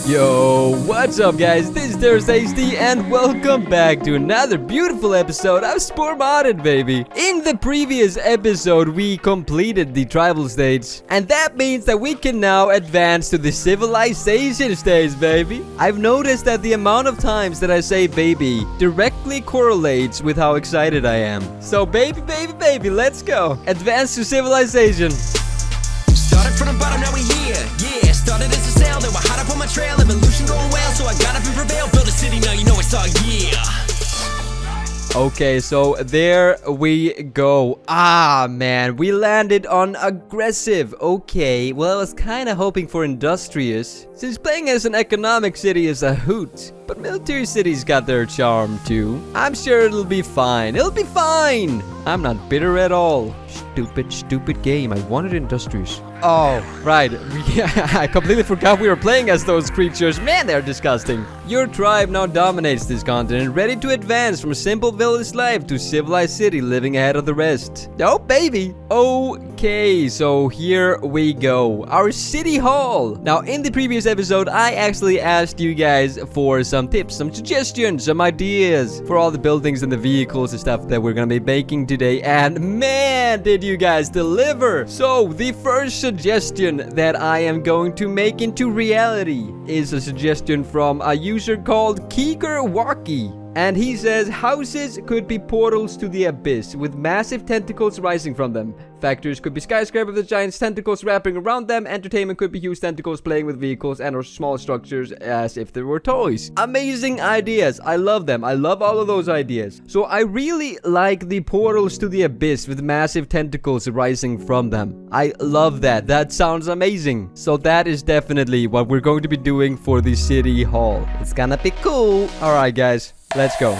Yo, what's up guys, this is Thursday and welcome back to another beautiful episode of Spore Modded, baby. In the previous episode we completed the tribal stage, and that means that we can now advance to the civilization stage, baby. I've noticed that the amount of times that I say baby directly correlates with how excited I am. So baby, let's go. Advance to civilization. Started from the bottom, now we here. Yeah, started as a sail, they were hot up on my trail. Evolution going well, so I got up and prevailed. Build a city, now you know it's all yeah. Okay, so there we go. Ah, man, we landed on aggressive. Okay, well, I was kind of hoping for industrious, since playing as an economic city is a hoot. But military cities got their charm too. I'm sure it'll be fine. It'll be fine. I'm not bitter at all. Stupid game. I wanted industrious. Oh, right. I completely forgot we were playing as those creatures. Man, they're disgusting. Your tribe now dominates this continent, ready to advance from simple village life to civilized city, living ahead of the rest. Oh, baby. Okay, so here we go. Our city hall. Now, in the previous episode, I actually asked you guys for some tips, some suggestions, some ideas for all the buildings and the vehicles and stuff that we're gonna be making today. And man, did you guys deliver. So, the first suggestion that I am going to make into reality is a suggestion from a user called Keeker and he says houses could be portals to the abyss with massive tentacles rising from them. Factories could be skyscrapers with giant tentacles wrapping around them. Entertainment could be huge tentacles playing with vehicles and or small structures as if they were toys. Amazing ideas. I love them. I love all of those ideas. So I really like the portals to the abyss with massive tentacles rising from them. I love that. That sounds amazing. So that is definitely what we're going to be doing for the city hall. It's gonna be cool. Alright guys, let's go.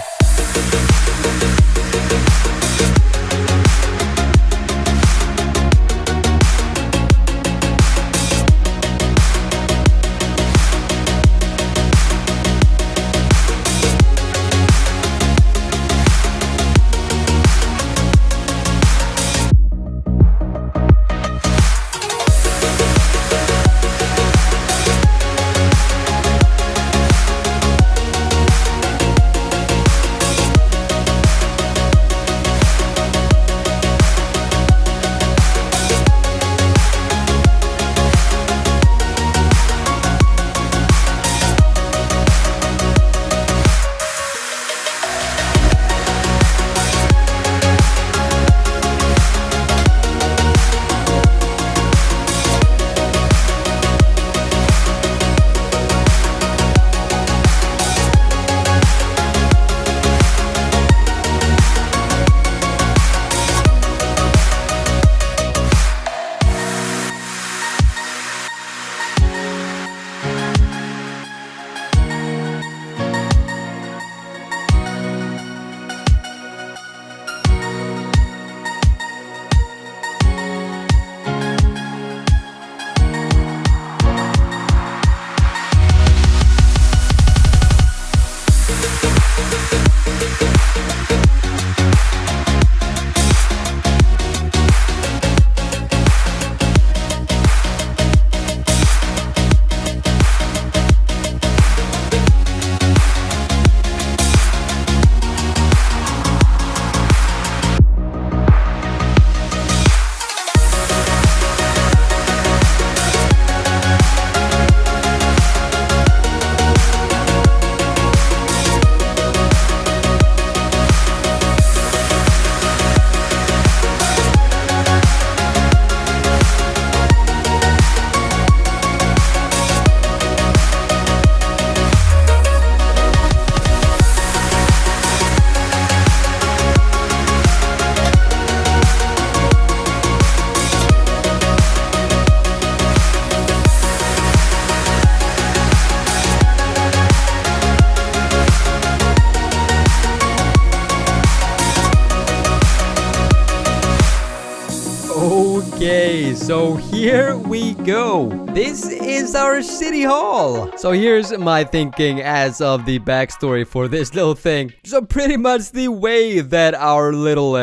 Okay, so here we go. This is our city hall. So here's my thinking as of the backstory for this little thing. So pretty much the way that our little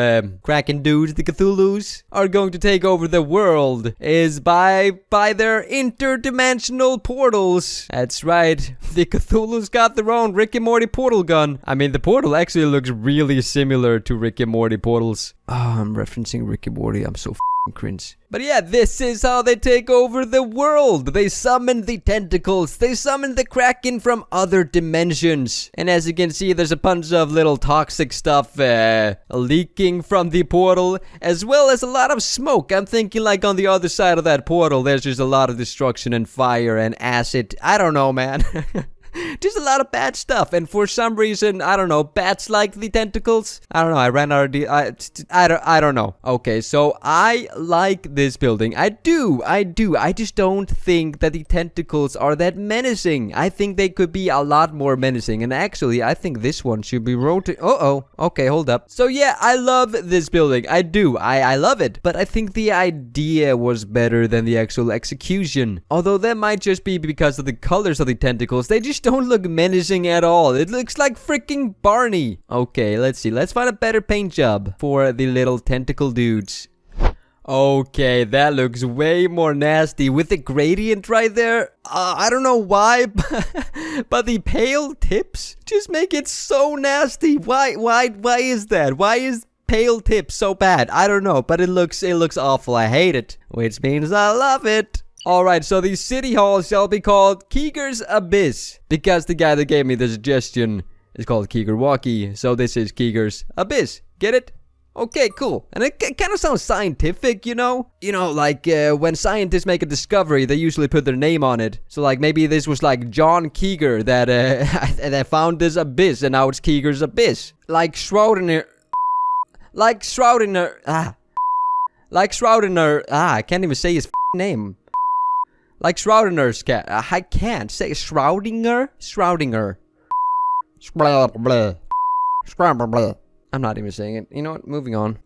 Kraken dudes, the Cthulhus, are going to take over the world is by their interdimensional portals. That's right. The Cthulhus got their own Rick and Morty portal gun. I mean, the portal actually looks really similar to Rick and Morty portals. Oh, I'm referencing Rick and Morty. I'm so cringe. But yeah, this is how they take over the world. They summon the tentacles. They summon the Kraken from other dimensions. And as you can see, there's a bunch of little toxic stuff leaking from the portal, as well as a lot of smoke. I'm thinking like on the other side of that portal, there's just a lot of destruction and fire and acid. I don't know, man. Just a lot of bad stuff, and for some reason, I don't know, bats like the tentacles. I don't know, I ran out of I don't know. Okay, so I like this building. I do. I just don't think that the tentacles are that menacing. I think they could be a lot more menacing, and actually, I think this one should be rotated. Okay, hold up. So yeah, I love this building. I do. I love it, but I think the idea was better than the actual execution. Although that might just be because of the colors of the tentacles. They just don't look menacing at all. It looks like freaking Barney. Okay, let's see. Let's find a better paint job for the little tentacle dudes. Okay, that looks way more nasty with the gradient right there. I don't know why, but the pale tips just make it so nasty. Why is that? Why is pale tips so bad? I don't know, but it looks awful. I hate it, which means I love it. Alright, so the city hall shall be called Keeger's Abyss, because the guy that gave me the suggestion is called Keeger Walkie, so this is Keeger's Abyss. Get it? Okay, cool. And it kind of sounds scientific, you know? You know, like when scientists make a discovery, they usually put their name on it. So like maybe this was like John Keeger that that found this abyss, and now it's Keeger's Abyss. Like Schrodinger. I can't even say his name. Like Schrodinger's cat. I can't say Schrodinger. I'm not even saying it. You know what? Moving on.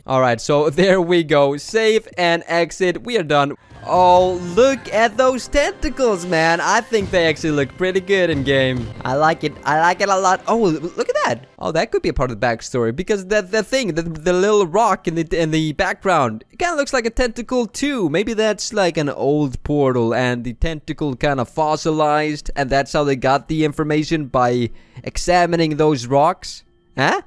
Alright, so there we go. Save and exit. We are done. Oh, look at those tentacles, man. I think they actually look pretty good in game. I like it. I like it a lot. Oh, look at that. Oh, that could be a part of the backstory, because the little rock in the background, it kind of looks like a tentacle too. Maybe that's like an old portal and the tentacle kind of fossilized, and that's how they got the information, by examining those rocks. Huh?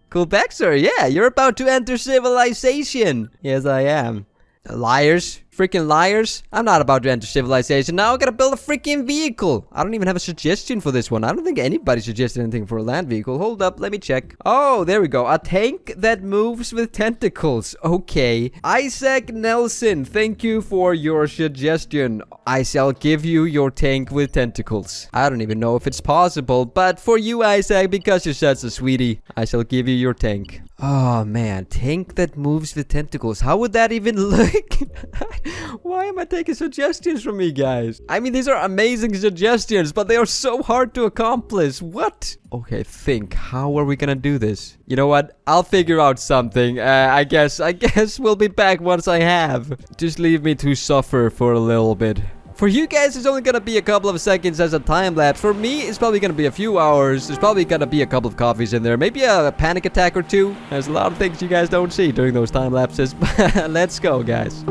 Cool backstory. Yeah, you're about to enter civilization. Yes, I am. Liars. Freaking liars. I'm not about to enter civilization. Now I gotta build a freaking vehicle. I don't even have a suggestion for this one. I don't think anybody suggested anything for a land vehicle. Hold up, let me check. Oh, there we go. A tank that moves with tentacles. Okay. Isaac Nelson, thank you for your suggestion. I shall give you your tank with tentacles. I don't even know if it's possible, but for you, Isaac, because you're such a sweetie, I shall give you your tank. Oh man, tank that moves with tentacles. How would that even look? Why am I taking suggestions from me, guys? I mean, these are amazing suggestions, but they are so hard to accomplish. What? Okay, think. How are we gonna do this? You know what? I'll figure out something. I guess we'll be back once I have. Just leave me to suffer for a little bit. For you guys, it's only gonna be a couple of seconds as a time lapse. For me, it's probably gonna be a few hours. There's probably gonna be a couple of coffees in there. Maybe a panic attack or two. There's a lot of things you guys don't see during those time lapses. Let's go, guys.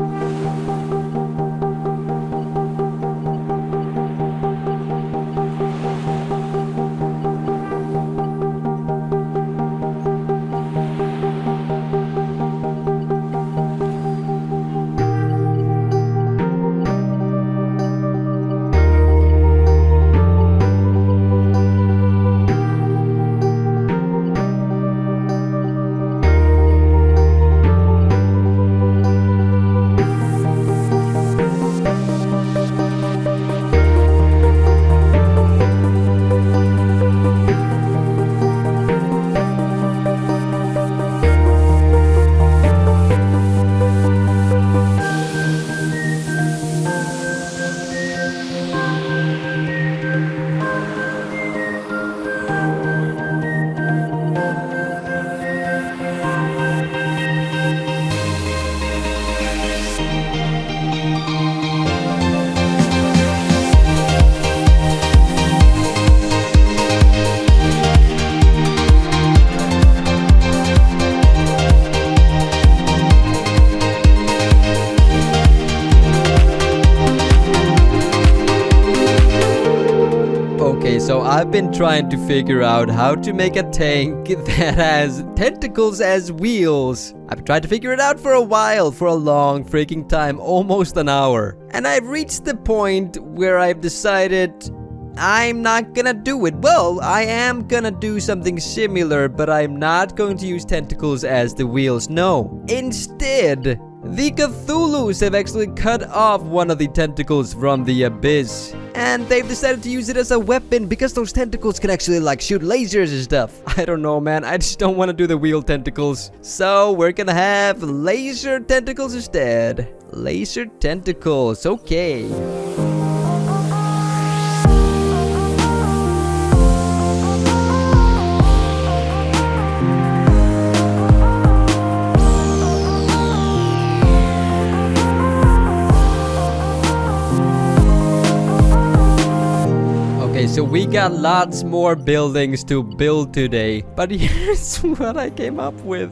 Okay, so I've been trying to figure out how to make a tank that has tentacles as wheels. I've tried to figure it out for a while, for a long freaking time, almost an hour. And I've reached the point where I've decided I'm not gonna do it. Well, I am gonna do something similar, but I'm not going to use tentacles as the wheels, no. Instead, the Cthulhus have actually cut off one of the tentacles from the abyss. And they've decided to use it as a weapon because those tentacles can actually like shoot lasers and stuff. I don't know, man. I just don't want to do the wheel tentacles. So we're gonna have laser tentacles instead. Laser tentacles, okay. So we got lots more buildings to build today, but here's what I came up with.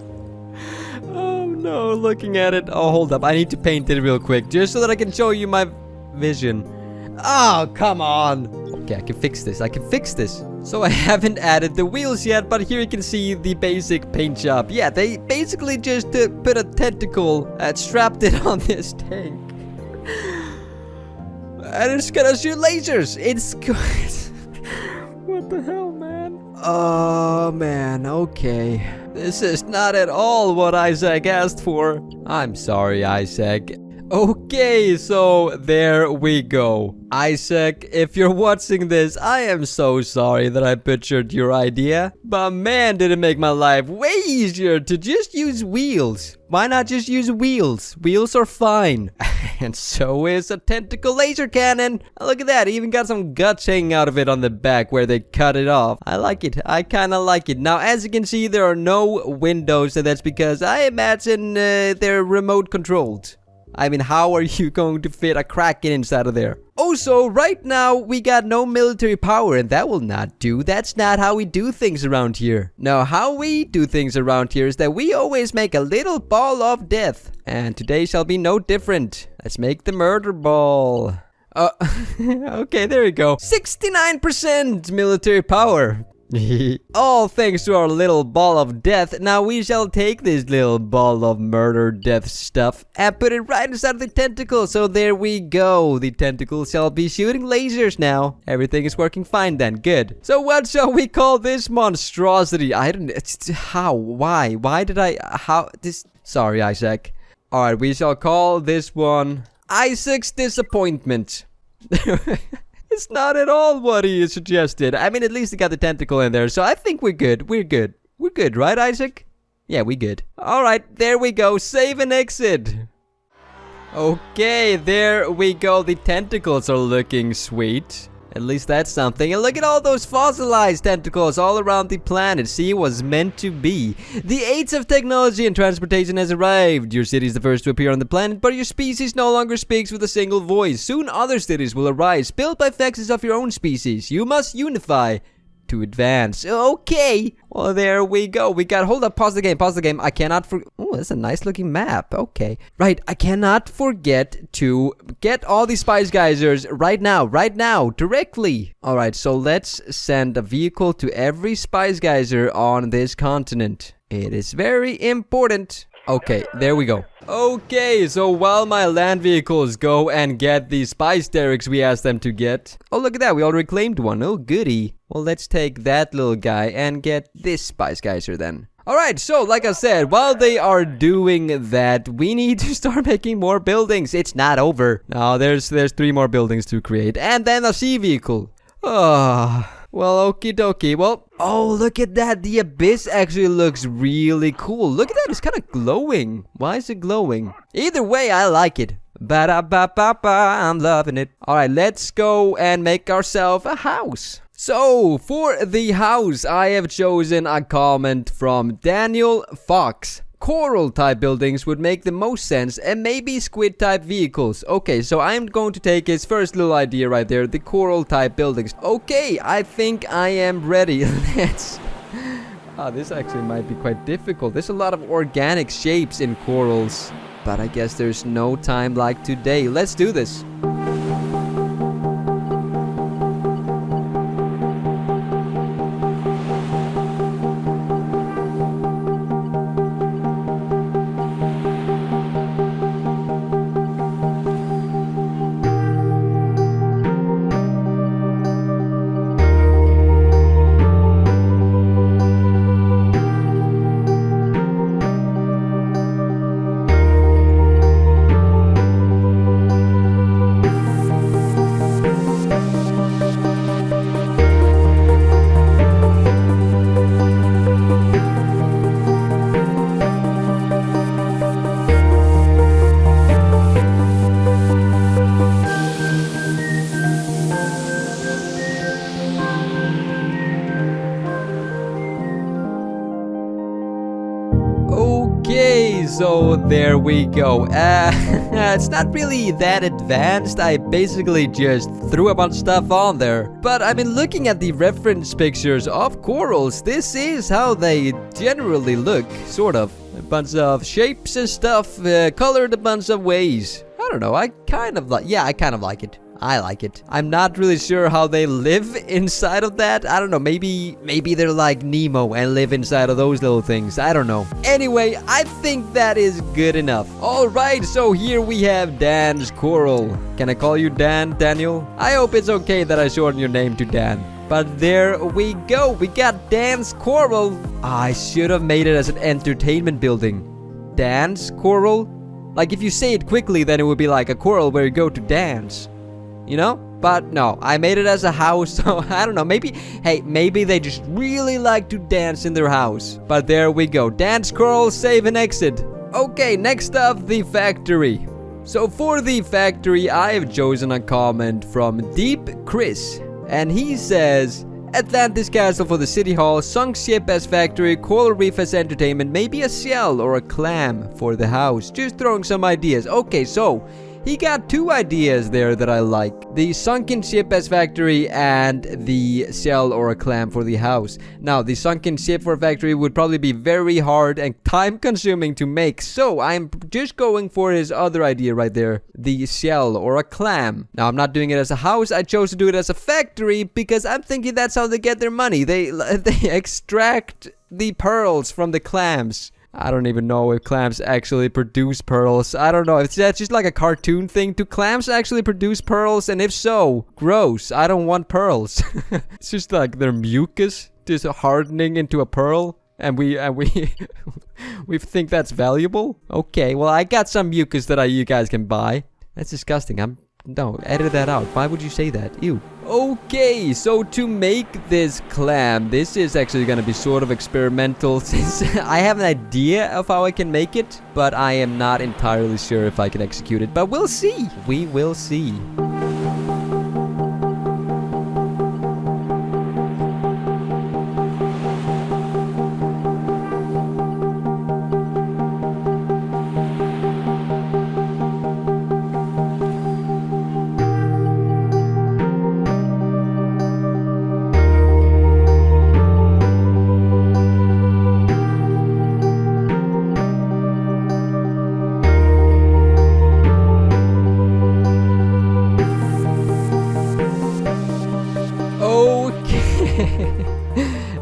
Oh no, looking at it. Oh, hold up. I need to paint it real quick just so that I can show you my vision. Oh, come on. Okay, I can fix this. I can fix this. So I haven't added the wheels yet, but here you can see the basic paint job. Yeah, they basically just put a tentacle strapped it on this tank. And it's gonna shoot lasers. It's good. What the hell, man? Oh, man. Okay. This is not at all what Isaac asked for. I'm sorry, Isaac. Okay, so there we go. Isaac, if you're watching this, I am so sorry that I butchered your idea. But man, did it make my life way easier to just use wheels. Why not just use wheels? Wheels are fine. And so is a tentacle laser cannon. Look at that, it even got some guts hanging out of it on the back where they cut it off. I like it. I kind of like it. Now, as you can see, there are no windows, and that's because I imagine they're remote controlled. I mean, how are you going to fit a Kraken inside of there? Also, right now, we got no military power, and that will not do. That's not how we do things around here. No, how we do things around here is that we always make a little ball of death. And today shall be no different. Let's make the murder ball. Okay, there we go. 69% military power. All thanks to our little ball of death. Now we shall take this little ball of murder death stuff and put it right inside of the tentacle. So there we go. The tentacle shall be shooting lasers now. Everything is working fine then. Good. So what shall we call this monstrosity? I don't... How? Why? Why did I... How? This... Sorry, Isaac. Alright, we shall call this one Isaac's Disappointment. It's not at all what he suggested. I mean, at least he got the tentacle in there, so I think we're good. We're good. We're good, right, Isaac? Yeah, we good. Alright, there we go. Save and exit. Okay, there we go. The tentacles are looking sweet. At least that's something. And look at all those fossilized tentacles all around the planet. See, it was meant to be. The age of technology and transportation has arrived. Your city is the first to appear on the planet, but your species no longer speaks with a single voice. Soon other cities will arise, built by faxes of your own species. You must unify to advance. Okay. Well, there we go. We got... Hold up. Pause the game. Pause the game. I cannot Oh, that's a nice looking map. Okay. Right. I cannot forget to get all these spice geysers right now. Right now. Directly. Alright. So let's send a vehicle to every spice geyser on this continent. It is very important. Okay, there we go. Okay, so while my land vehicles go and get the spice derricks we asked them to get. Oh, look at that. We already claimed one. Oh, goody. Well, let's take that little guy and get this spice geyser then. Alright, so like I said, while they are doing that, we need to start making more buildings. It's not over. No, there's 3 more buildings to create. And then a sea vehicle. Oh... Well, okie dokie. Well, oh, look at that. The abyss actually looks really cool. Look at that. It's kind of glowing. Why is it glowing? Either way, I like it. Ba-da-ba-ba-ba. I'm loving it. All right, let's go and make ourselves a house. So, for the house, I have chosen a comment from Daniel Fox. Coral type buildings would make the most sense, and maybe squid type vehicles. Okay, so I'm going to take his first little idea right there, the coral type buildings. Okay, I think I am ready. Let's... this actually might be quite difficult. There's a lot of organic shapes in corals, but I guess there's no time like today. Let's do this. so there we go. It's not really that advanced. I basically just threw a bunch of stuff on there. But I mean, looking at the reference pictures of corals, this is how they generally look, sort of. A bunch of shapes and stuff, colored a bunch of ways. I don't know, I kind of like it. I like it. I'm not really sure how they live inside of that. I don't know, maybe they're like Nemo and live inside of those little things. I don't know. Anyway, I think that is good enough. Alright, so here we have Dan's coral. Can I call you Dan, Daniel? I hope it's okay that I shorten your name to Dan. But there we go. We got Dan's coral. I should have made it as an entertainment building. Dan's coral? Like if you say it quickly, then it would be like a coral where you go to dance. You know? But no, I made it as a house, so I don't know, maybe they just really like to dance in their house. But there we go, dance coral, save and exit. Okay, next up, the factory. So for the factory, I have chosen a comment from Deep Chris. And he says, Atlantis Castle for the City Hall, sunk ship as factory, coral reef as entertainment, maybe a shell or a clam for the house. Just throwing some ideas. Okay, so he got two ideas there that I like. The sunken ship as factory and the shell or a clam for the house. Now, the sunken ship for factory would probably be very hard and time consuming to make. So, I'm just going for his other idea right there. The shell or a clam. Now, I'm not doing it as a house. I chose to do it as a factory because I'm thinking that's how they get their money. They extract the pearls from the clams. I don't even know if clams actually produce pearls. I don't know. If that's just like a cartoon thing. Do clams actually produce pearls? And if so, gross. I don't want pearls. It's just like their mucus just hardening into a pearl. And we we think that's valuable? Okay, well I got some mucus that you guys can buy. That's disgusting. No, edit that out. Why would you say that? Ew. Okay, so to make this clam, this is actually gonna be sort of experimental since I have an idea of how I can make it, but I am not entirely sure if I can execute it. But we'll see. We will see.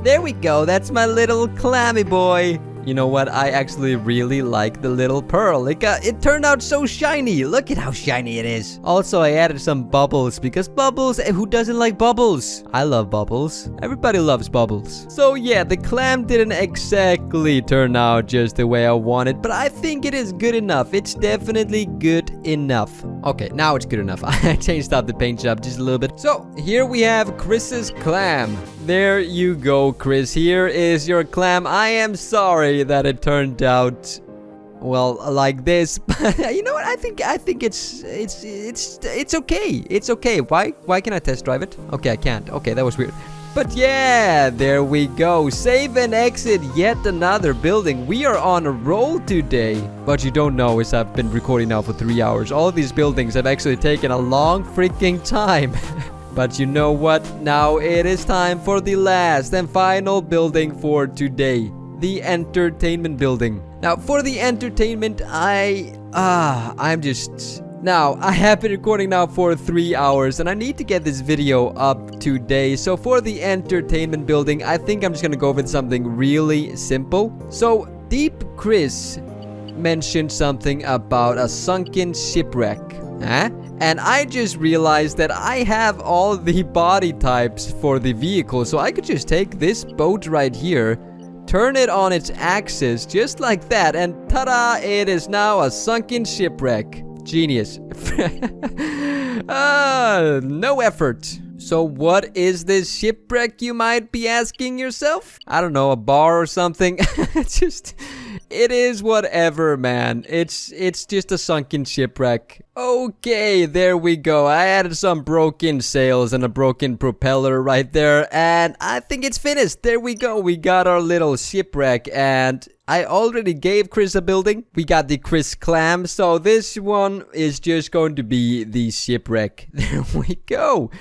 There we go, that's my little clammy boy. You know what, I actually really like the little pearl. It turned out so shiny. Look at how shiny it is. Also, I added some bubbles because bubbles, who doesn't like bubbles? I love bubbles. Everybody loves bubbles. So yeah, the clam didn't exactly turn out just the way I wanted, but I think it is good enough. It's definitely good enough. Okay, now it's good enough. I changed up the paint job just a little bit. So here we have Chris's clam. There you go, Chris. Here is your clam. I am sorry that it turned out, well, like this. But you know what? I think it's okay. It's okay. Why can I test drive it? Okay, I can't. Okay, that was weird. But yeah, there we go. Save and exit yet another building. We are on a roll today. What you don't know is I've been recording now for 3 hours. All of these buildings have actually taken a long freaking time. But you know what? Now it is time for the last and final building for today. The entertainment building. Now for the entertainment, Now, I have been recording now for 3 hours and I need to get this video up today. So for the entertainment building, I think I'm just gonna go with something really simple. So Deep Chris mentioned something about a sunken shipwreck. Huh? And I just realized that I have all the body types for the vehicle. So I could just take this boat right here, turn it on its axis just like that, and ta-da! It is now a sunken shipwreck. Genius. No effort. So what is this shipwreck, you might be asking yourself? I don't know, a bar or something? it is whatever, man. It's just a sunken shipwreck. Okay, there we go. I added some broken sails and a broken propeller right there, and I think it's finished. There we go. We got our little shipwreck, and I already gave Chris a building. We got the Chris clam, so this one is just going to be the shipwreck. There we go.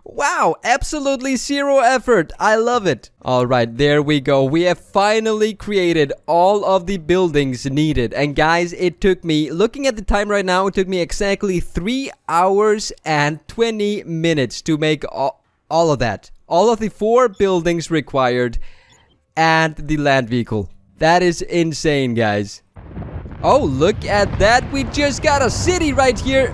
Wow, absolutely zero effort. I love it. All right, there we go. We have finally created all of the buildings needed. And guys, it took me, looking at the time right now, it took me exactly 3 hours and 20 minutes to make all of that. All of the 4 buildings required and the land vehicle. That is insane, guys. Oh, look at that. We just got a city right here.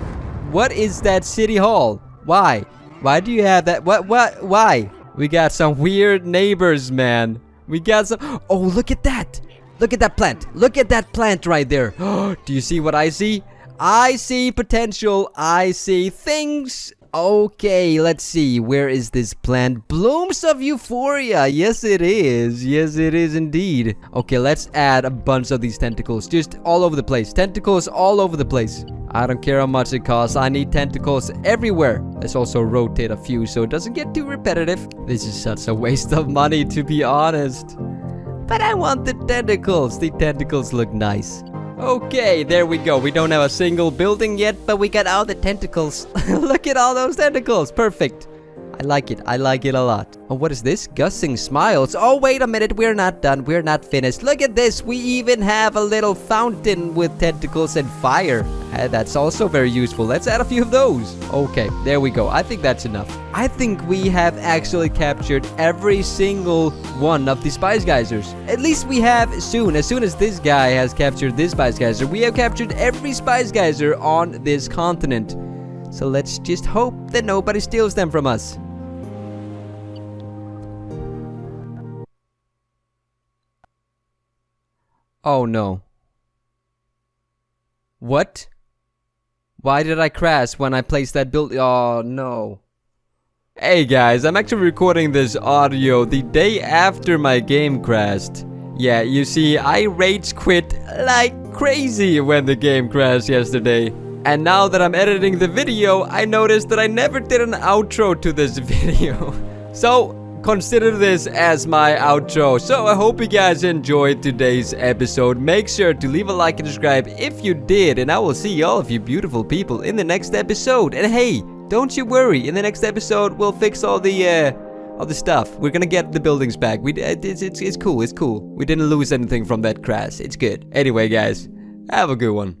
What is that city hall? Why? Why do you have that? Why? We got some weird neighbors, man. We got some... Oh, look at that. Look at that plant. Look at that plant right there. Do you see what I see? I see potential. I see things. Okay, let's see. Where is this plant? Blooms of Euphoria. Yes, it is. Yes, it is indeed. Okay, let's add a bunch of these tentacles. Just all over the place. Tentacles all over the place. I don't care how much it costs. I need tentacles everywhere. Let's also rotate a few so it doesn't get too repetitive. This is such a waste of money, to be honest. But I want the tentacles. The tentacles look nice. Okay, there we go. We don't have a single building yet, but we got all the tentacles. Look at all those tentacles. Perfect. I like it. I like it a lot. Oh, what is this? Gushing smiles. Oh, wait a minute. We're not done. We're not finished. Look at this. We even have a little fountain with tentacles and fire. That's also very useful. Let's add a few of those. Okay, there we go. I think that's enough. I think we have actually captured every single one of the spice geysers. At least we have soon. As soon as this guy has captured this spice geyser, we have captured every spice geyser on this continent. So let's just hope that nobody steals them from us. Oh no. What? Why did I crash when I placed that build? Oh no. Hey guys, I'm actually recording this audio the day after my game crashed. Yeah, you see, I rage quit like crazy when the game crashed yesterday. And now that I'm editing the video, I noticed that I never did an outro to this video. So, consider this as my outro. So I hope you guys enjoyed today's episode. Make sure to leave a like and subscribe if you did. And I will see all of you beautiful people in the next episode. And hey, don't you worry. In the next episode, we'll fix all the stuff. We're gonna get the buildings back. It's cool. It's cool. We didn't lose anything from that crash. It's good. Anyway, guys, have a good one.